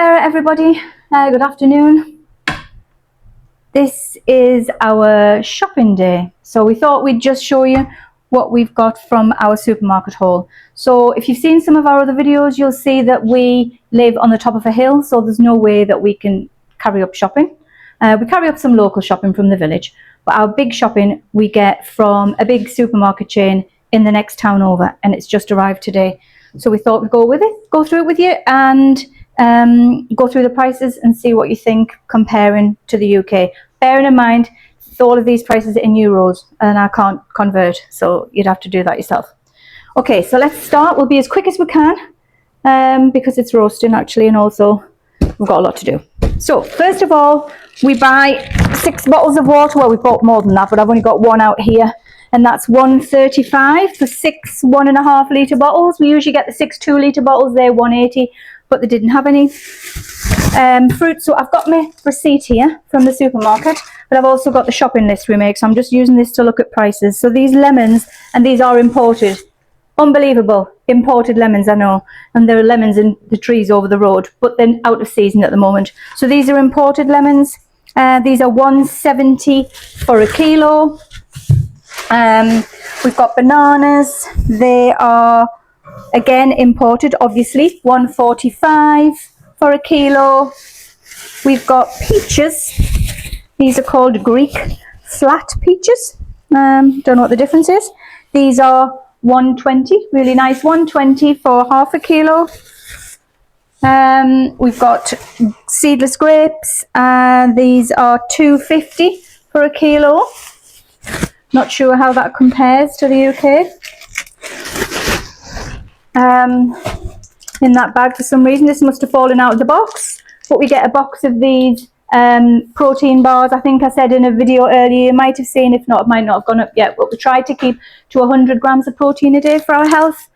there everybody, good afternoon. This is our shopping day, so we thought we'd just show you what we've got from our supermarket haul. So if you've seen some of our other videos, you'll see that we live on the top of a hill, so there's no way that we can carry up shopping. We carry up some local shopping from the village, but our big shopping we get from a big supermarket chain in the next town over, and it's just arrived today. So we thought we'd go through it with you and go through the prices and see what you think comparing to the UK. Bearing in mind, all of these prices are in euros and I can't convert, so you'd have to do that yourself. Okay, so let's start. We'll be as quick as we can because it's roasting actually, and also we've got a lot to do. So first of all, we buy 6 bottles of water. Well, we bought more than that, but I've only got one out here, and that's $1.35 for 6 1.5 litre bottles. We usually get the 6 2-litre bottles, they're $1.80, but they didn't have any fruit. So I've got my receipt here from the supermarket, but I've also got the shopping list we make, so I'm just using this to look at prices. So these lemons, and these are imported. Unbelievable, imported lemons, I know, and there are lemons in the trees over the road, but they're out of season at the moment. So these are imported lemons. These are $1.70 for a kilo. We've got bananas. They are again imported, obviously, $1.45 for a kilo. We've got peaches. These are called Greek flat peaches. Don't know what the difference is. These are $1.20, really nice, $1.20 for half a kilo. We've got seedless grapes, and these are $2.50 for a kilo. Not sure how that compares to the UK. In that bag, for some reason, this must have fallen out of the box, but we get a box of these protein bars. I think I said in a video earlier, you might have seen, if not, it might not have gone up yet, but we try to keep to 100 grams of protein a day for our health.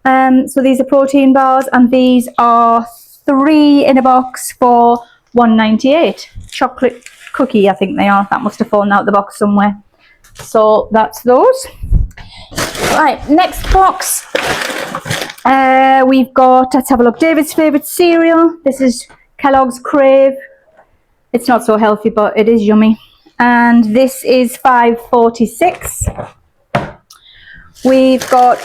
So these are protein bars, and these are 3 in a box for $1.98. Chocolate cookie, I think they are. That must have fallen out of the box somewhere. So that's those. Right, next box. We've got, let's have a look, David's favourite cereal. This is Kellogg's Crave. It's not so healthy, but it is yummy. And this is $5.46. We've got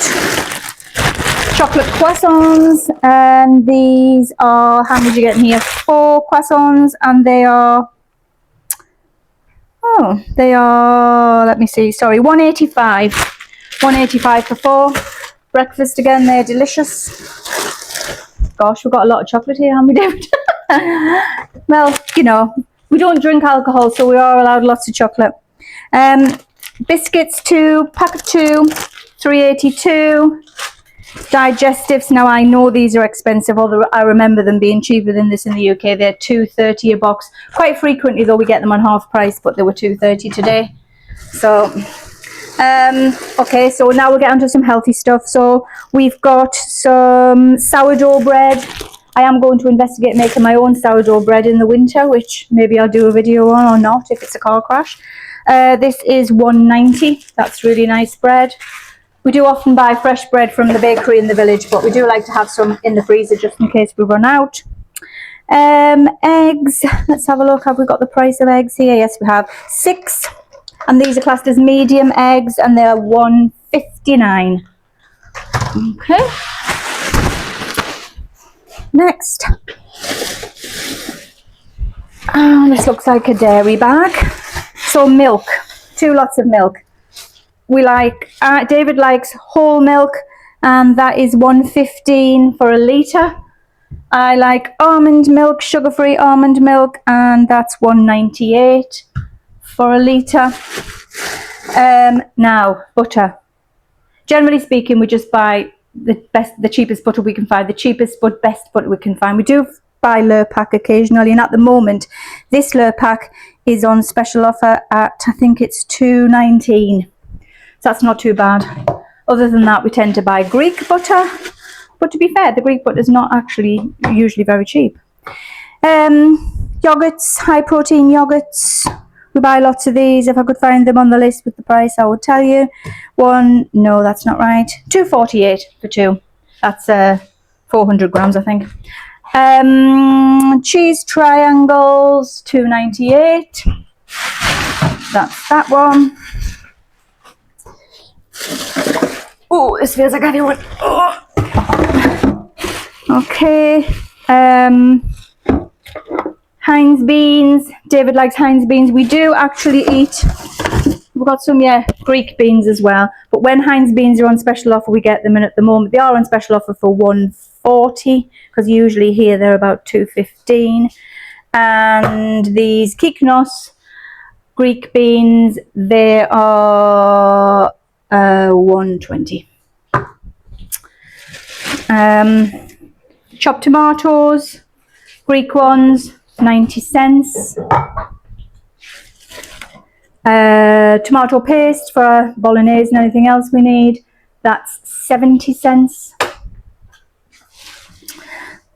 chocolate croissants, and these are, how many did you get in here? 4 croissants, and they are, let me see, sorry, $1.85. $1.85 for 4. Breakfast again, they're delicious. Gosh, we've got a lot of chocolate here, haven't we, David? Well, you know, we don't drink alcohol, so we are allowed lots of chocolate. Biscuits, pack of 2, $3.82. Digestives, now I know these are expensive, although I remember them being cheaper than this in the UK. They're $2.30 a box. Quite frequently, though, we get them on half price, but they were $2.30 today. So, okay, so now we'll get onto some healthy stuff. So we've got some sourdough bread. I am going to investigate making my own sourdough bread in the winter, which maybe I'll do a video on or not if it's a car crash. This is $1.90. That's really nice bread. We do often buy fresh bread from the bakery in the village, but we do like to have some in the freezer just in case we run out. Eggs. Let's have a look. Have we got the price of eggs here? Yes, we have 6. And these are classed as medium eggs, and they're $1.59. Okay. Next. This looks like a dairy bag. So milk. 2 lots of milk. We like, David likes whole milk, and that is $1.15 for a litre. I like almond milk, sugar-free almond milk, and that's $1.98 for a litre. Now, butter. Generally speaking, we just buy the cheapest butter we can find, the cheapest but best butter we can find. We do buy Lurpak occasionally, and at the moment, this Lurpak is on special offer at, I think it's $2.19. So that's not too bad. Other than that, we tend to buy Greek butter. But to be fair, the Greek butter is not actually usually very cheap. Yogurts, high protein yogurts. We buy lots of these. If I could find them on the list with the price, I would tell you. No, that's not right. $2.48 for 2. That's 400 grams, I think. Cheese triangles, £2.98. That's that one. Oh, this feels like a heavy one. Oh. Okay. Heinz beans. David likes Heinz beans. We do actually eat. We've got some, Greek beans as well. But when Heinz beans are on special offer, we get them. And at the moment, they are on special offer for £1.40, because usually here they're about £2.15. And these Kiknos Greek beans, they are £1.20. Chopped tomatoes, Greek ones, 90 cents. Tomato paste for bolognese and anything else we need, that's 70 cents.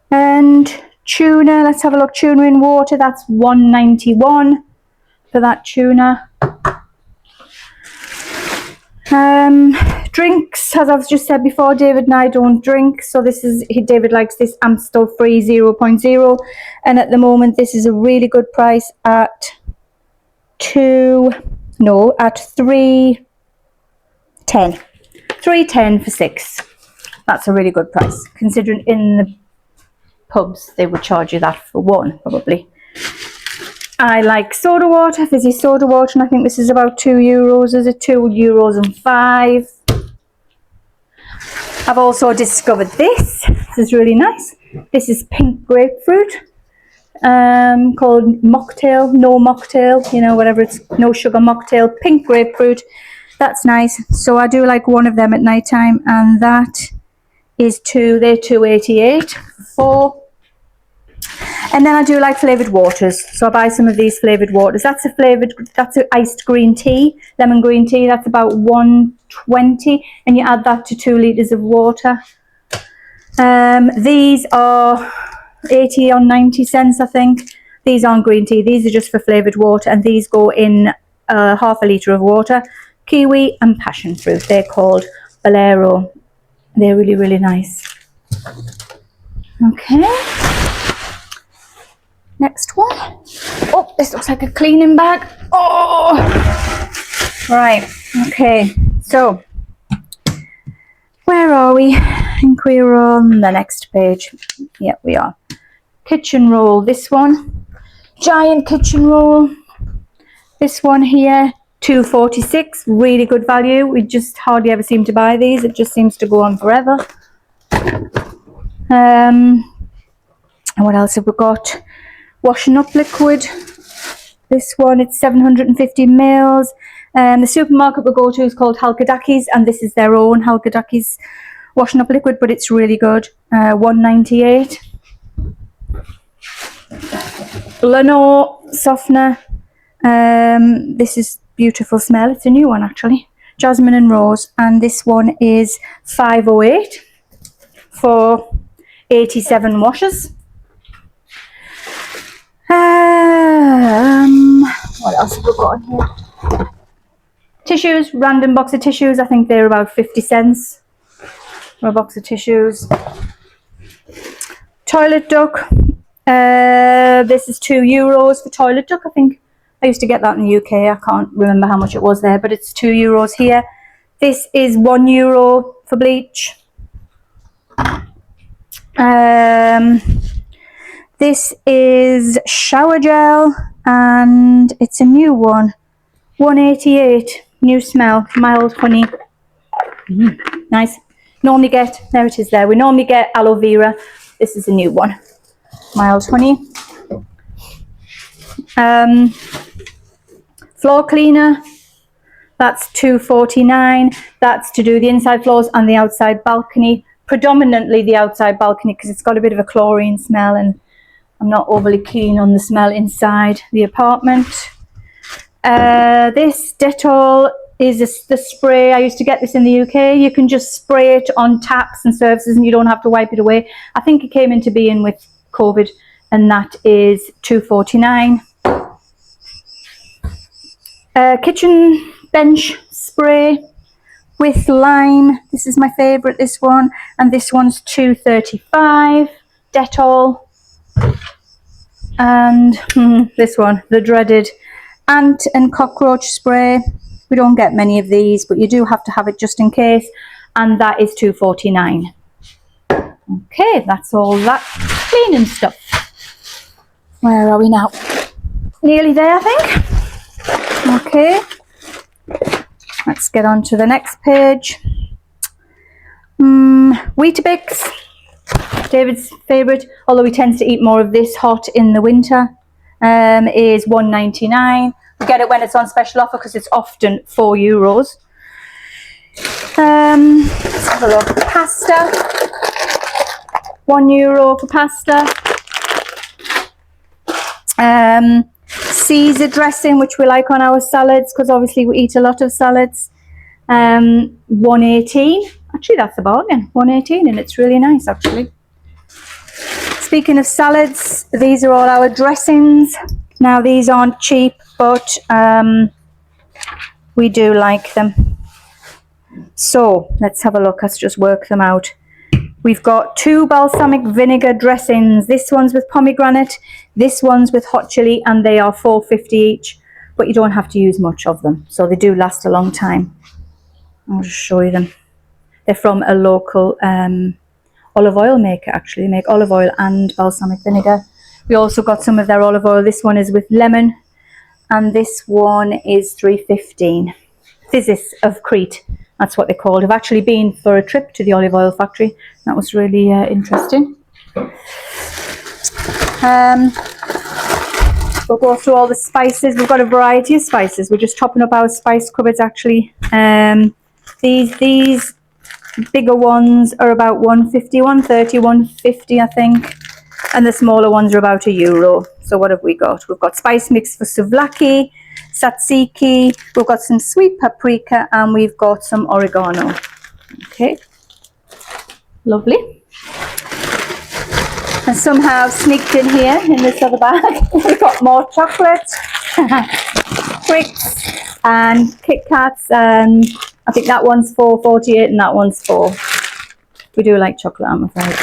And tuna, let's have a look. Tuna in water, that's $1.91 for that tuna. Drinks, as I've just said before, David and I don't drink, so David likes this Amstel Free 0.0, and at the moment this is a really good price at $3.10. $3.10 for 6. That's a really good price, considering in the pubs they would charge you that for 1 probably. I like soda water, fizzy soda water, and I think this is about €2. Is it €2.05? I've also discovered this. This is really nice. This is pink grapefruit, called mocktail, no mocktail, whatever, it's no sugar mocktail, pink grapefruit. That's nice. So I do like one of them at night time, and that is they're $2.88 for. And then I do like flavoured waters, so I buy some of these flavoured waters. That's an iced green tea, lemon green tea. That's about $1.20, and you add that to 2 litres of water. These are 80 or 90 cents, I think. These aren't green tea. These are just for flavoured water, and these go in half a litre of water. Kiwi and passion fruit. They're called Bolero. They're really, really nice. Okay. Next one. Oh, this looks like a cleaning bag. Oh, right. Okay. So, where are we? I think we're on the next page. Yeah, we are. Kitchen roll. This one, giant kitchen roll. This one here, $2.46. Really good value. We just hardly ever seem to buy these. It just seems to go on forever. And what else have we got? Washing up liquid. This one, it's 750 mils. The supermarket we go to is called Halkidakis, and this is their own Halkidakis washing up liquid, but it's really good. $1.98. Lenore softener. This is beautiful smell. It's a new one actually. Jasmine and rose, and this one is $5.08 for 87 washes. What else have we got here? Tissues, random box of tissues. I think they're about 50 cents for a box of tissues. Toilet duck. This is €2 for toilet duck. I think I used to get that in the UK. I can't remember how much it was there, but it's €2 here. This is €1 for bleach. This is shower gel, and it's a new one. $1.88. New smell, mild honey. Nice. Normally get, there it is there. We normally get aloe vera. This is a new one. Mild honey. Floor cleaner. That's $2.49. That's to do the inside floors and the outside balcony. Predominantly the outside balcony, because it's got a bit of a chlorine smell, and I'm not overly keen on the smell inside the apartment. This Dettol is the spray. I used to get this in the UK. You can just spray it on taps and surfaces, and you don't have to wipe it away. I think it came into being with COVID, and that is $2.49. Kitchen bench spray with lime. This is my favourite, this one. And this one's $2.35. Dettol. And this one, the dreaded ant and cockroach spray. We don't get many of these, but you do have to have it just in case, and that is £2.49. Okay, that's all that cleaning stuff. Where are we now? Nearly there, I think. Okay, let's get on to the next page. Weetabix, David's favourite, although he tends to eat more of this hot in the winter, is £1.99. We get it when it's on special offer because it's often €4. Let's have a look. Pasta, €1 for pasta. Caesar dressing, which we like on our salads because obviously we eat a lot of salads. £1.18. Actually, that's a bargain. £1.18, and it's really nice actually. Speaking of salads, these are all our dressings. Now these aren't cheap, but we do like them. So let's have a look. Let's just work them out. We've got 2 balsamic vinegar dressings. This one's with pomegranate, this one's with hot chili, and they are £4.50 each, but you don't have to use much of them, so they do last a long time. I'll just show you them. They're from a local olive oil maker actually. They make olive oil and balsamic vinegar. We also got some of their olive oil. This one is with lemon, and this one is £3.15. Physis of Crete, that's what they're called. I've actually been for a trip to the olive oil factory. That was really interesting. We'll go through all the spices. We've got a variety of spices. We're just topping up our spice cupboards actually. These bigger ones are about £1.50, £1.30, £1.50 I think. And the smaller ones are about €1. So what have we got? We've got spice mix for souvlaki, tzatziki, we've got some sweet paprika, and we've got some oregano. Okay, lovely. And somehow sneaked in here in this other bag, we've got more chocolate, Bricks and Kit Kats, and I think that one's £4.48 and that one's £4. We do like chocolate, I'm afraid.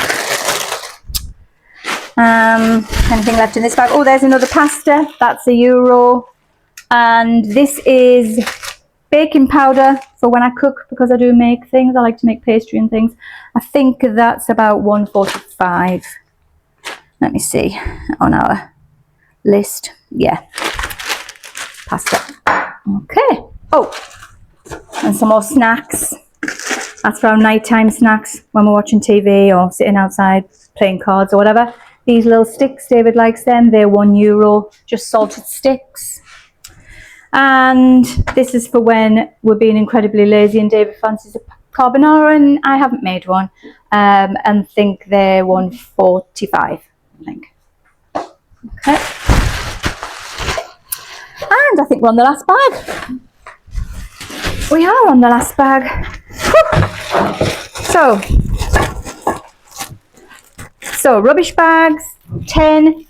Anything left in this bag? Oh, there's another pasta. That's €1. And this is baking powder for when I cook, because I do make things. I like to make pastry and things. I think that's about £1.45. Let me see on our list. Yeah, pasta. Okay. Oh, and some more snacks. That's for our nighttime snacks when we're watching TV or sitting outside playing cards or whatever. These little sticks, David likes them. They're €1, just salted sticks. And this is for when we're being incredibly lazy and David fancies a carbonara and I haven't made one. And think they're £1.45, I think. Okay. And I think we're on the last bag. We are on the last bag. So rubbish bags, 10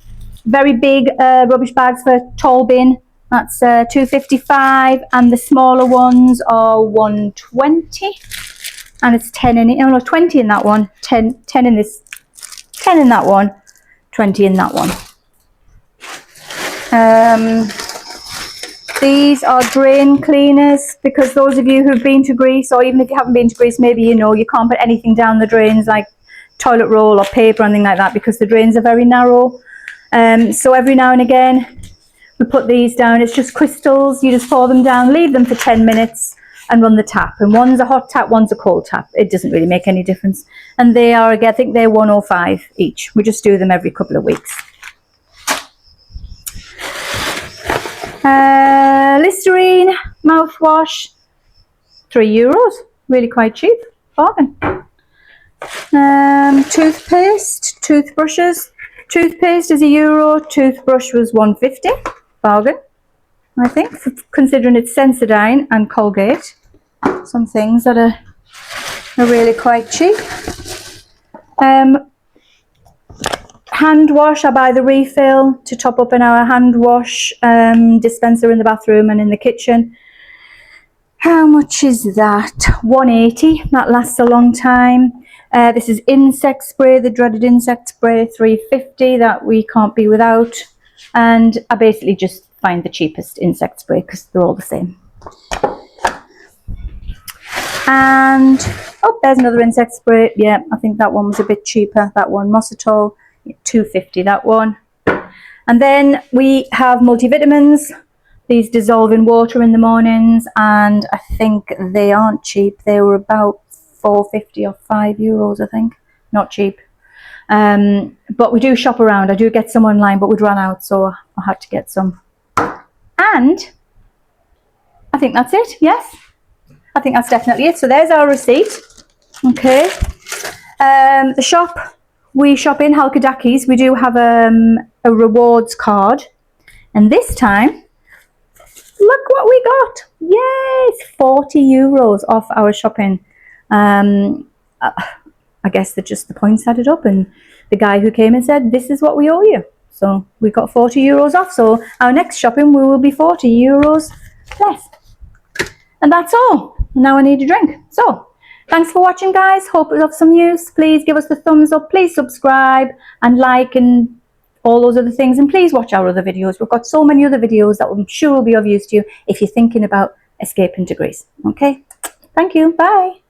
very big rubbish bags for tall bin. That's £2.55, and the smaller ones are £1.20, and it's 10 in it. Oh no, 20 in that one, 10 in this, 10 in that one, 20 in that one. These are drain cleaners, because those of you who've been to Greece, or even if you haven't been to Greece, maybe you know you can't put anything down the drains like toilet roll or paper or anything like that, because the drains are very narrow. So every now and again we put these down. It's just crystals. You just pour them down, leave them for 10 minutes and run the tap. And one's a hot tap, one's a cold tap. It doesn't really make any difference. And they are, again, I think they're £1.05 each. We just do them every couple of weeks. Listerine mouthwash, €3. Really quite cheap. Bargain. Toothpaste, toothbrushes. Toothpaste is €1. Toothbrush was £1.50. Bargain, I think, considering it's Sensodyne and Colgate. Some things that are really quite cheap. Hand wash, I buy the refill to top up in our hand wash dispenser in the bathroom and in the kitchen. How much is that? £1.80. That lasts a long time. This is insect spray, the dreaded insect spray, £3.50, that we can't be without. And I basically just find the cheapest insect spray because they're all the same. And oh, there's another insect spray. Yeah, I think that one was a bit cheaper. That one, Mositol, £2.50, that one. And then we have multivitamins. These dissolve in water in the mornings, and I think they aren't cheap. They were about €4.50 or €5, I think. Not cheap. But we do shop around. I do get some online, but we'd run out, so I had to get some. And I think that's it. Yes, I think that's definitely it. So there's our receipt. Okay. The shop we shop in, Halkidakis, we do have a rewards card, and this time, look what we got. Yes, €40 off our shopping. I guess that just the points added up, and the guy who came and said, this is what we owe you. So we got €40 off. So our next shopping, we will be €40 less. And that's all. Now I need a drink. So thanks for watching, guys. Hope it was of some use. Please give us the thumbs up. Please subscribe and like and all those other things. And please watch our other videos. We've got so many other videos that I'm sure will be of use to you if you're thinking about escaping to Greece. Okay. Thank you. Bye.